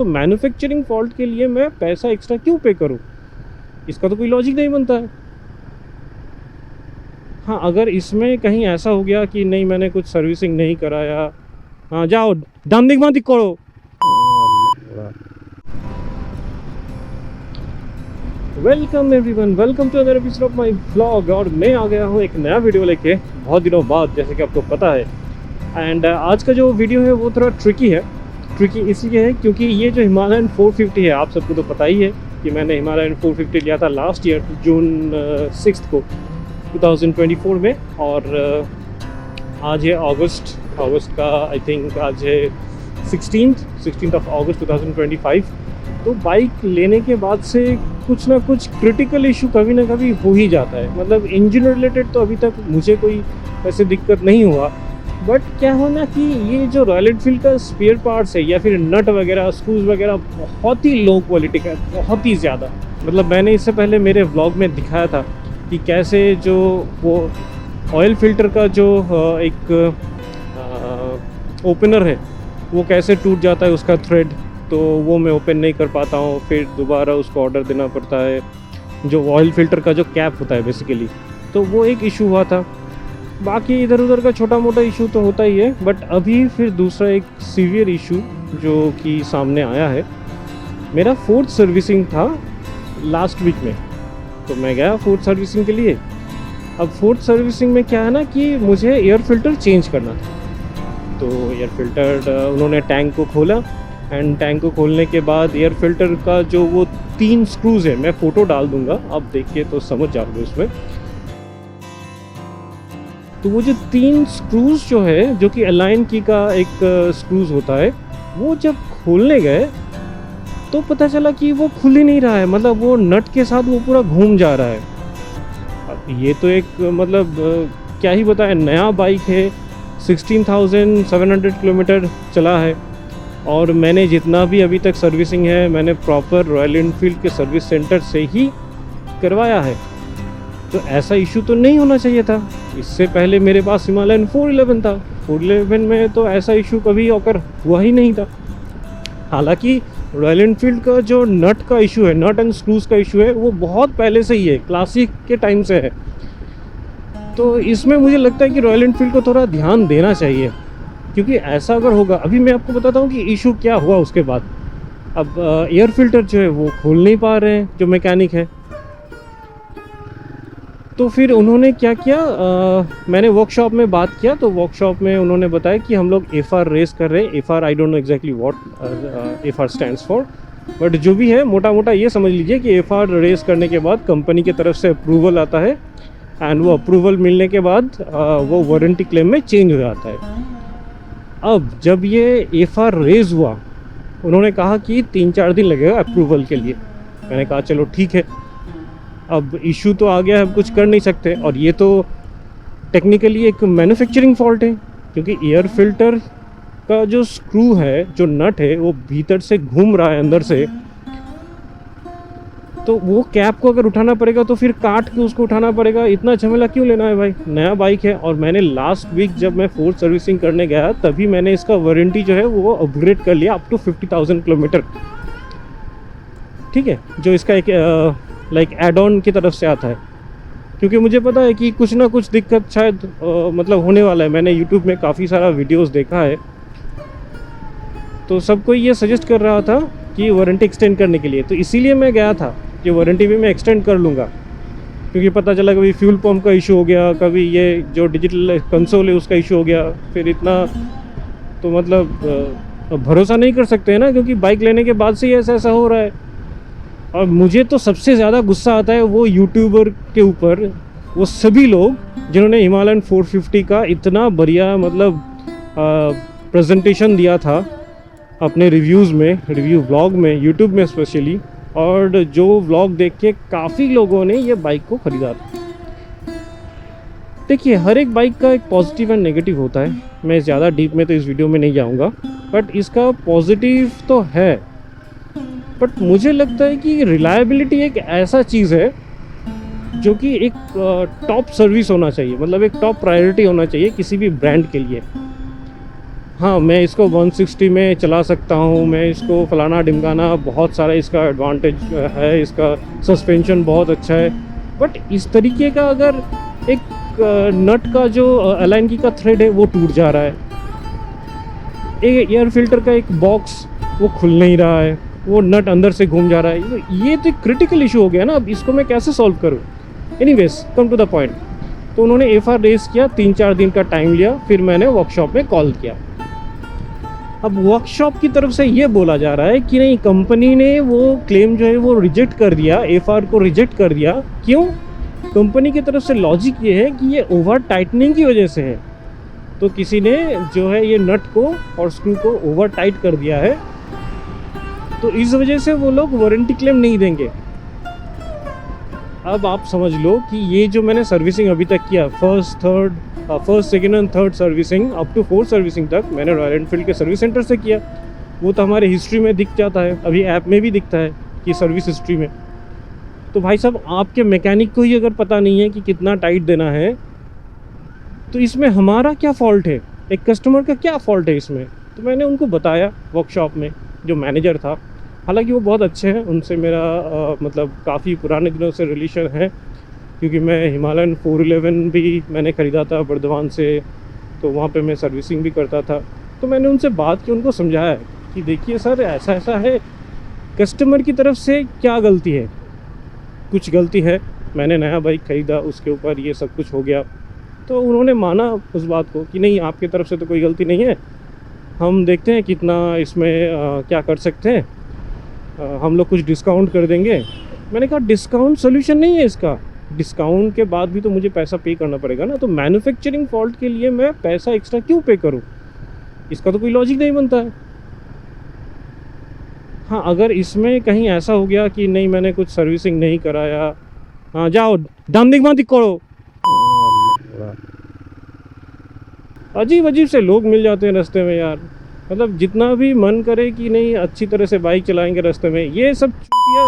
तो manufacturing fault के लिए मैं पैसा एक्स्ट्रा क्यों पे करूँ? इसका तो कोई लॉजिक नहीं बनता है। हाँ, अगर इसमें कहीं ऐसा हो गया कि नहीं मैंने कुछ सर्विसिंग नहीं कराया, हाँ जाओ दाम दिख मत करो। Welcome everyone, welcome to other episode of my vlog. और मैं आ गया हूँ एक नया वीडियो लेके बहुत दिनों बाद, जैसे कि आपको पता है। एंड आज का जो वीडियो है वो थोड़ा ट्रिकी है। ट्रिकी इसलिए है क्योंकि ये जो हिमालयन 450 है, आप सबको तो पता ही है कि मैंने हिमालयन 450 लिया था लास्ट ईयर जून 6 को 2024 में। और आज है अगस्त का आई थिंक आज है 16 ऑफ अगस्त 2025। तो बाइक लेने के बाद से कुछ ना कुछ क्रिटिकल इशू कभी ना कभी हो ही जाता है। मतलब इंजन रिलेटेड तो अभी तक मुझे कोई ऐसे दिक्कत नहीं हुआ, बट क्या हो ना कि ये जो रॉयल एनफील्ड का स्पेयर पार्ट्स है या फिर नट वगैरह स्क्रूज वगैरह बहुत ही लो क्वालिटी का है, बहुत ही ज़्यादा। मतलब मैंने इससे पहले मेरे व्लॉग में दिखाया था कि कैसे जो वो ऑयल फिल्टर का जो एक ओपनर है वो कैसे टूट जाता है उसका थ्रेड, तो वो मैं ओपन नहीं कर पाता हूँ, फिर दोबारा उसको ऑर्डर देना पड़ता है। जो ऑयल फिल्टर का जो कैप होता है बेसिकली, तो वो एक इशू हुआ था। बाकी इधर उधर का छोटा मोटा इशू तो होता ही है, बट अभी फिर दूसरा एक सीवियर इशू जो कि सामने आया है। मेरा फोर्थ सर्विसिंग था लास्ट वीक में, तो मैं गया फोर्थ सर्विसिंग के लिए। अब फोर्थ सर्विसिंग में क्या है ना कि मुझे एयर फिल्टर चेंज करना था। तो एयर फिल्टर उन्होंने टैंक को खोला, एंड टैंक को खोलने के बाद एयर फिल्टर का जो वो 3 स्क्रूज है, मैं फ़ोटो डाल दूंगा, आप देख के तो समझ जाओगे उसमें। तो वो जो 3 स्क्रूज जो है, जो कि अलाइन की का एक स्क्रूज होता है, वो जब खोलने गए तो पता चला कि वो खुल ही नहीं रहा है। मतलब वो नट के साथ वो पूरा घूम जा रहा है। अब ये तो एक मतलब क्या ही बताएं, नया बाइक है, 16,700 किलोमीटर चला है, और मैंने जितना भी अभी तक सर्विसिंग है मैंने प्रॉपर रॉयल एनफील्ड के सर्विस सेंटर से ही करवाया है। तो ऐसा इशू तो नहीं होना चाहिए था। इससे पहले मेरे पास हिमालयन 411 था, 411 में तो ऐसा इशू कभी ऑकर हुआ ही नहीं था। हालांकि रॉयल एनफील्ड का जो नट का इशू है, नट एंड स्क्रूज का इशू है, वो बहुत पहले से ही है, क्लासिक के टाइम से है। तो इसमें मुझे लगता है कि रॉयल एनफील्ड को थोड़ा ध्यान देना चाहिए, क्योंकि ऐसा अगर होगा, अभी मैं आपको बताता हूँ कि इशू क्या हुआ उसके बाद। अब एयर फिल्टर जो है वो खोल नहीं पा रहे हैं जो मैकेनिक है। तो फिर उन्होंने क्या किया, मैंने वर्कशॉप में बात किया, तो वर्कशॉप में उन्होंने बताया कि हम लोग FR रेस कर रहे हैं। FR I don't know exactly what FR stands for, but जो भी है मोटा मोटा ये समझ लीजिए कि FR रेस करने के बाद कंपनी की तरफ से अप्रूवल आता है, एंड वो अप्रूवल मिलने के बाद वो वारंटी क्लेम में चेंज हो जाता है। अब जब ये FR रेज हुआ, उन्होंने कहा कि 3-4 दिन लगेगा अप्रूवल के लिए। मैंने कहा चलो ठीक है, अब इशू तो आ गया है, अब कुछ कर नहीं सकते। और ये तो टेक्निकली एक मैन्युफैक्चरिंग फॉल्ट है, क्योंकि एयर फिल्टर का जो स्क्रू है, जो नट है, वो भीतर से घूम रहा है अंदर से। तो वो कैप को अगर उठाना पड़ेगा तो फिर काट के उसको उठाना पड़ेगा। इतना झमेला क्यों लेना है भाई, नया बाइक है। और मैंने लास्ट वीक जब मैं फोर्थ सर्विसिंग करने गया, तभी मैंने इसका वारंटी जो है वो अपग्रेड कर लिया अप टू 50,000 किलोमीटर। ठीक है, जो इसका एक लाइक एड ऑन की तरफ से आता है, क्योंकि मुझे पता है कि कुछ ना कुछ दिक्कत शायद मतलब होने वाला है। मैंने यूट्यूब में काफ़ी सारा वीडियोस देखा है, तो सबको ये सजेस्ट कर रहा था कि वारंटी एक्सटेंड करने के लिए। तो इसीलिए मैं गया था कि वारंटी भी मैं एक्सटेंड कर लूँगा, क्योंकि पता चला कभी फ्यूल पंप का इशू हो गया, कभी ये जो डिजिटल कंसोल है उसका इशू हो गया, फिर इतना तो मतलब भरोसा नहीं कर सकते हैं ना, क्योंकि बाइक लेने के बाद से ही ऐसा हो रहा है। और मुझे तो सबसे ज़्यादा गुस्सा आता है वो यूट्यूबर के ऊपर, वो सभी लोग जिन्होंने हिमालयन 450 का इतना बढ़िया मतलब प्रेजेंटेशन दिया था अपने रिव्यूज़ में, रिव्यू व्लॉग में, यूट्यूब में स्पेशली, और जो व्लॉग देख के काफ़ी लोगों ने ये बाइक को ख़रीदा था। देखिए, हर एक बाइक का एक पॉजिटिव एंड नेगेटिव होता है। मैं ज़्यादा डीप में तो इस वीडियो में नहीं जाऊँगा, बट इसका पॉजिटिव तो है। बट मुझे लगता है कि रिलायबिलिटी एक ऐसा चीज़ है जो कि एक टॉप सर्विस होना चाहिए, मतलब एक टॉप प्रायोरिटी होना चाहिए किसी भी ब्रांड के लिए। हाँ, मैं इसको 160 में चला सकता हूँ, मैं इसको फलाना ढिमकाना, बहुत सारा इसका एडवांटेज है, इसका सस्पेंशन बहुत अच्छा है। बट इस तरीके का अगर एक नट का जो अलाइन की का थ्रेड है वो टूट जा रहा है, एक एयर फिल्टर का एक बॉक्स वो खुल नहीं रहा है, वो नट अंदर से घूम जा रहा है, ये तो क्रिटिकल इशू हो गया ना। अब इसको मैं कैसे सॉल्व करूँ? Anyways, come to the point. तो उन्होंने एफआर रेस किया, 3-4 दिन का टाइम लिया, फिर मैंने वर्कशॉप में कॉल किया। अब वर्कशॉप की तरफ से ये बोला जा रहा है कि नहीं, कंपनी ने वो क्लेम जो है वो रिजेक्ट कर दिया, एफआर को रिजेक्ट कर दिया। क्यों? कंपनी की तरफ से लॉजिक ये है कि ये ओवर टाइटनिंग की वजह से है। तो किसी ने जो है ये नट को और स्क्रू को ओवर टाइट कर दिया है, तो इस वजह से वो लोग वारंटी क्लेम नहीं देंगे। अब आप समझ लो कि ये जो मैंने सर्विसिंग अभी तक किया, first second and third servicing up to 4 servicing तक मैंने रॉयल एनफील्ड के सर्विस सेंटर से किया। वो तो हमारे हिस्ट्री में दिख जाता है, अभी ऐप में भी दिखता है कि सर्विस हिस्ट्री में। तो भाई साहब, आपके मैकेनिक को ही अगर पता नहीं है कि कितना टाइट देना है, तो इसमें हमारा क्या फ़ॉल्ट है? एक कस्टमर का क्या फ़ॉल्ट है इसमें? तो मैंने उनको बताया वर्कशॉप में, जो मैनेजर था, हालांकि वो बहुत अच्छे हैं, उनसे मेरा मतलब काफ़ी पुराने दिनों से रिलेशन है, क्योंकि मैं हिमालयन 411 भी मैंने ख़रीदा था बर्दवान से, तो वहाँ पे मैं सर्विसिंग भी करता था। तो मैंने उनसे बात की, उनको समझाया कि देखिए सर, ऐसा ऐसा है, कस्टमर की तरफ से क्या गलती है? कुछ गलती है, मैंने नया बाइक ख़रीदा, उसके ऊपर ये सब कुछ हो गया। तो उन्होंने माना उस बात को कि नहीं, आपकी तरफ से तो कोई गलती नहीं है, हम देखते हैं कितना इसमें क्या कर सकते हैं, हम लोग कुछ डिस्काउंट कर देंगे। मैंने कहा डिस्काउंट सोल्यूशन नहीं है इसका, डिस्काउंट के बाद भी तो मुझे पैसा पे करना पड़ेगा ना, तो मैन्युफैक्चरिंग फॉल्ट के लिए मैं पैसा एक्स्ट्रा क्यों पे करूं? इसका तो कोई लॉजिक नहीं बनता है। हाँ, अगर इसमें कहीं ऐसा हो गया कि नहीं, मैंने कुछ सर्विसिंग नहीं कराया, हाँ जाओ दामदिक मादिक करो, अजीब अजीब से लोग मिल जाते हैं रास्ते में यार। मतलब जितना भी मन करे कि नहीं अच्छी तरह से बाइक चलाएंगे रास्ते में, ये सब चूतिया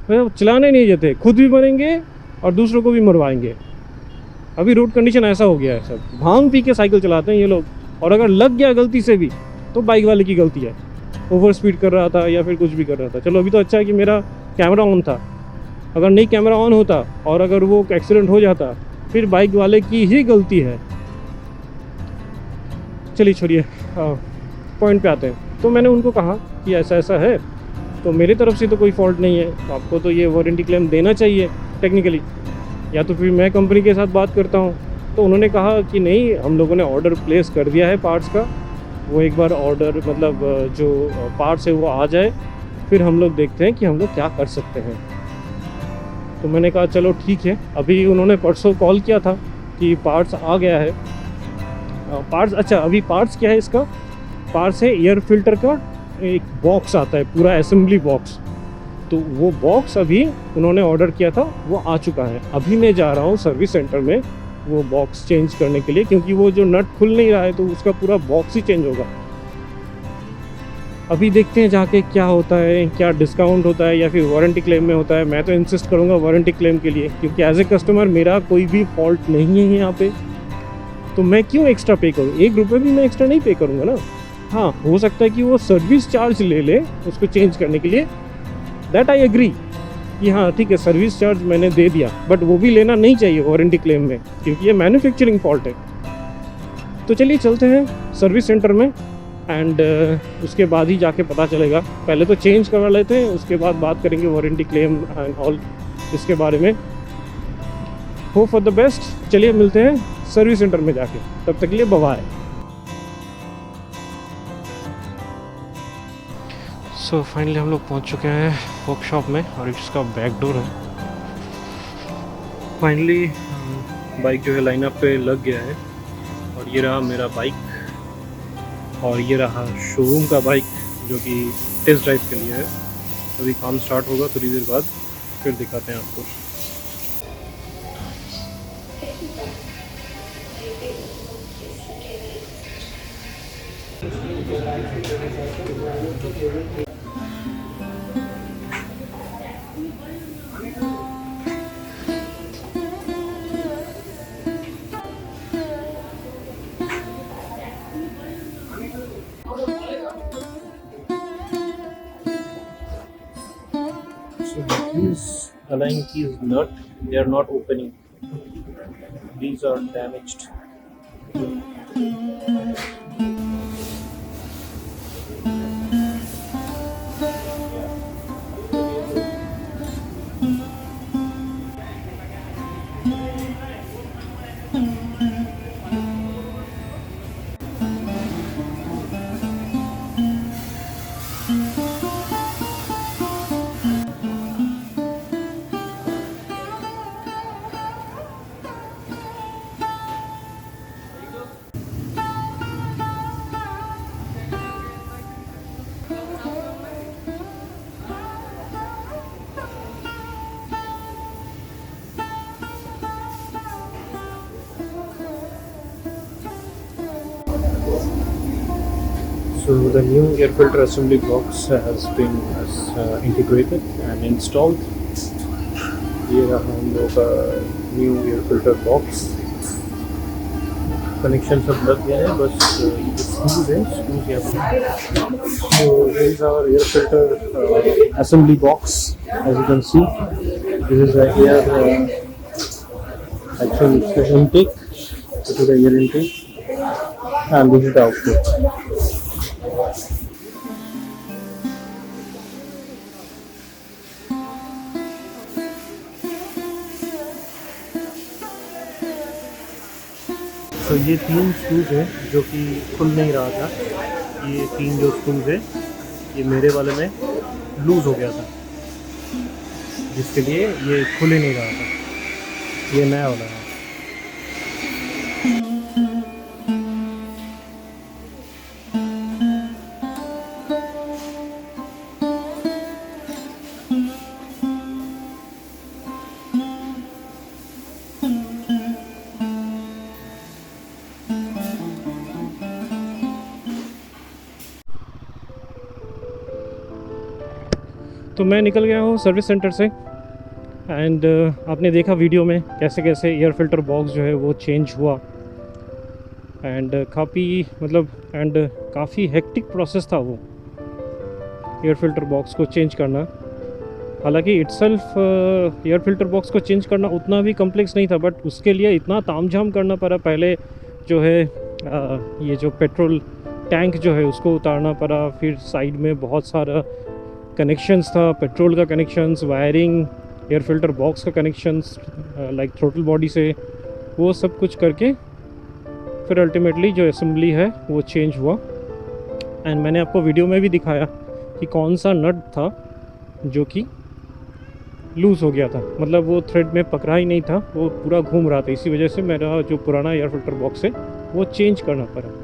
मतलब चलाने नहीं देते, खुद भी मरेंगे और दूसरों को भी मरवाएंगे। अभी रोड कंडीशन ऐसा हो गया है, सब भांग पी के साइकिल चलाते हैं ये लोग, और अगर लग गया गलती से भी तो बाइक वाले की गलती है, ओवर स्पीड कर रहा था या फिर कुछ भी कर रहा था। चलो अभी तो अच्छा है कि मेरा कैमरा ऑन था, अगर नहीं कैमरा ऑन होता और अगर वो एक्सीडेंट हो जाता, फिर बाइक वाले की ही गलती है। चलिए छोड़िए, पॉइंट पे आते हैं। तो मैंने उनको कहा कि ऐसा ऐसा है, तो मेरी तरफ से तो कोई फॉल्ट नहीं है, तो आपको तो ये वारंटी क्लेम देना चाहिए टेक्निकली, या तो फिर मैं कंपनी के साथ बात करता हूँ। तो उन्होंने कहा कि नहीं, हम लोगों ने ऑर्डर प्लेस कर दिया है पार्ट्स का, वो एक बार ऑर्डर मतलब जो पार्ट्स है वो आ जाए, फिर हम लोग देखते हैं कि हम लोग क्या कर सकते हैं। तो मैंने कहा चलो ठीक है। अभी उन्होंने परसों कॉल किया था कि पार्ट्स आ गया है। पार्ट्स, अच्छा अभी पार्ट्स क्या है इसका? पार्ट्स है एयर फिल्टर का एक बॉक्स आता है, पूरा असेंबली बॉक्स। तो वो बॉक्स अभी उन्होंने ऑर्डर किया था, वो आ चुका है। अभी मैं जा रहा हूँ सर्विस सेंटर में वो बॉक्स चेंज करने के लिए, क्योंकि वो जो नट खुल नहीं रहा है, तो उसका पूरा बॉक्स ही चेंज होगा। अभी देखते हैं जाके क्या होता है, क्या डिस्काउंट होता है या फिर वारंटी क्लेम में होता है। मैं तो इंसिस्ट करूँगा वारंटी क्लेम के लिए, क्योंकि एज ए कस्टमर मेरा कोई भी फॉल्ट नहीं है यहाँ पे, तो मैं क्यों एक्स्ट्रा पे करूँ? 1 रुपये भी मैं एक्स्ट्रा नहीं पे करूँगा ना। हाँ, हो सकता है कि वो सर्विस चार्ज ले ले उसको चेंज करने के लिए, दैट आई एग्री कि हाँ ठीक है, सर्विस चार्ज मैंने दे दिया, बट वो भी लेना नहीं चाहिए वारंटी क्लेम में, क्योंकि ये मैन्युफैक्चरिंग फॉल्ट है। तो चलिए चलते हैं सर्विस सेंटर में, एंड उसके बाद ही जाके पता चलेगा। पहले तो चेंज करवा लेते हैं, उसके बाद बात करेंगे वारंटी क्लेम एंड ऑल इसके बारे में। Hope for the best. चलिए मिलते हैं सर्विस सेंटर में जाके, तब तक के लिए बाय। सो फाइनली हम लोग पहुंच चुके हैं वर्कशॉप में, और इसका बैक डोर है। फाइनली बाइक जो है लाइनअप पे लग गया है, और ये रहा मेरा बाइक, और ये रहा शोरूम का बाइक जो कि टेस्ट ड्राइव के लिए है। अभी काम स्टार्ट होगा थोड़ी देर बाद, फिर दिखाते हैं आपको। So these align keys nut, they are not opening. These are damaged. So the new air filter assembly box has been integrated and installed. ये रहा हम लोग का new air filter box. Connection सब लग गया है, बस स्क्रूज है, स्क्रूज यहाँ पे. So here is our air filter assembly box. As you can see, this is the air actually the intake. This is the air intake, and this is the output. तो ये 3 screws हैं जो कि खुल नहीं रहा था. ये 3 जो स्क्रूज है ये मेरे वाले में लूज़ हो गया था, जिसके लिए ये खुल ही नहीं रहा था. ये नया वाला है. तो मैं निकल गया हूँ सर्विस सेंटर से. एंड आपने देखा वीडियो में कैसे कैसे एयर फिल्टर बॉक्स जो है वो चेंज हुआ. एंड काफ़ी हेक्टिक प्रोसेस था वो एयर फिल्टर बॉक्स को चेंज करना. हालांकि इटसेल्फ एयर फिल्टर बॉक्स को चेंज करना उतना भी कॉम्प्लेक्स नहीं था, बट उसके लिए इतना तामझाम करना पड़ा. पहले जो है ये जो पेट्रोल टैंक जो है उसको उतारना पड़ा. फिर साइड में बहुत सारा कनेक्शंस था, पेट्रोल का connections, wiring, air filter box का कनेक्शंस लाइक थ्रोटल बॉडी से, वो सब कुछ करके फिर अल्टीमेटली जो असेंबली है वो चेंज हुआ. एंड मैंने आपको वीडियो में भी दिखाया कि कौन सा नट था जो कि लूज़ हो गया था. मतलब वो थ्रेड में पकड़ा ही नहीं था, वो पूरा घूम रहा था. इसी वजह से मेरा जो पुराना एयर फिल्टर बॉक्स है वो चेंज करना पड़ा.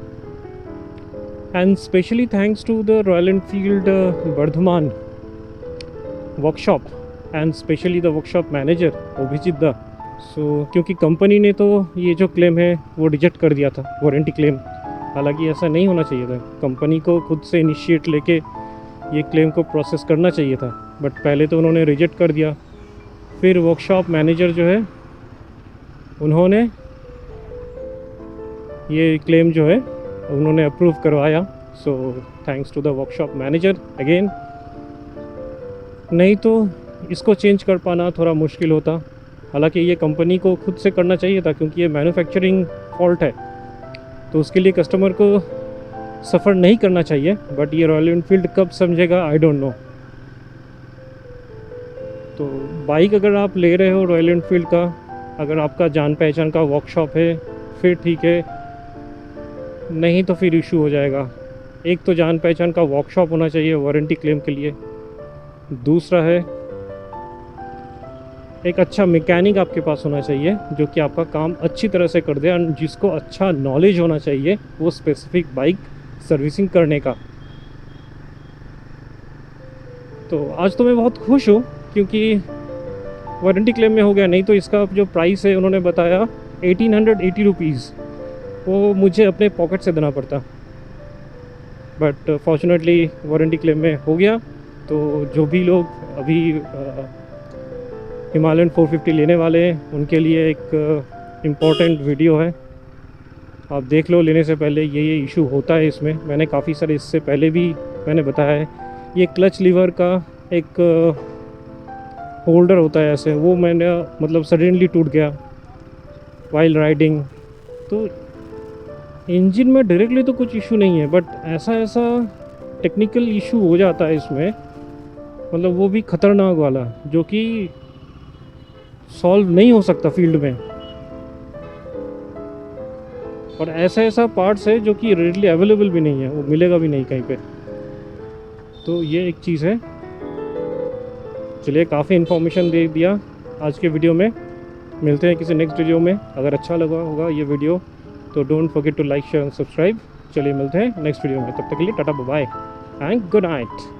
And specially thanks to the Royal Enfield Bardhaman workshop and specially the workshop manager Abhijit Da. So क्योंकि कंपनी ने तो ये जो क्लेम है वो रिजेक्ट कर दिया था, वारंटी क्लेम. हालांकि ऐसा नहीं होना चाहिए था. कंपनी को खुद से इनिशिएट लेके ये क्लेम को प्रोसेस करना चाहिए था, बट पहले तो उन्होंने रिजेक्ट कर दिया. फिर वर्कशॉप मैनेजर जो है उन्होंने ये क्लेम जो है उन्होंने अप्रूव करवाया. So thanks to the workshop manager again. नहीं तो इसको चेंज कर पाना थोड़ा मुश्किल होता. हालांकि ये कंपनी को खुद से करना चाहिए था क्योंकि ये मैन्युफैक्चरिंग फॉल्ट है, तो उसके लिए कस्टमर को सफ़र नहीं करना चाहिए. बट ये रॉयल एनफील्ड कब समझेगा आई डोंट नो. तो बाइक अगर आप ले रहे हो रॉयल एनफील्ड का, अगर आपका जान पहचान का वर्कशॉप है फिर ठीक है, नहीं तो फिर इशू हो जाएगा. एक तो जान पहचान का वर्कशॉप होना चाहिए वारंटी क्लेम के लिए. दूसरा है एक अच्छा मैकेनिक आपके पास होना चाहिए जो कि आपका काम अच्छी तरह से कर दे, और जिसको अच्छा नॉलेज होना चाहिए वो स्पेसिफिक बाइक सर्विसिंग करने का. तो आज तो मैं बहुत खुश हूँ क्योंकि वारंटी क्लेम में हो गया. नहीं तो इसका जो प्राइस है उन्होंने बताया 1880 रुपीज़, वो मुझे अपने पॉकेट से देना पड़ता. बट फॉर्चुनेटली वारंटी क्लेम में हो गया. तो जो भी लोग अभी हिमालयन 450 लेने वाले हैं उनके लिए एक इम्पॉर्टेंट वीडियो है. आप देख लो लेने से पहले ये इशू होता है इसमें. मैंने काफ़ी सारे इससे पहले भी मैंने बताया है. ये क्लच लीवर का एक होल्डर होता है ऐसे, वो मैंने मतलब सडनली टूट गया वाइल राइडिंग। तो इंजन में डायरेक्टली तो कुछ इशू नहीं है, बट ऐसा ऐसा टेक्निकल इशू हो जाता है इसमें, मतलब वो भी ख़तरनाक वाला, जो कि सॉल्व नहीं हो सकता फील्ड में। और ऐसा ऐसा पार्ट्स है जो कि रेडली अवेलेबल भी नहीं है, वो मिलेगा भी नहीं कहीं पे। तो ये एक चीज़ है। चलिए, काफ़ी इन्फॉर्मेशन दे दिया आज के वीडियो में। मिलते हैं किसी नेक्स्ट वीडियो में। अगर अच्छा लगा होगा ये वीडियो तो don't forget to like share and subscribe. चलिए मिलते हैं नेक्स्ट वीडियो में, तब तक के लिए tata bye and good night.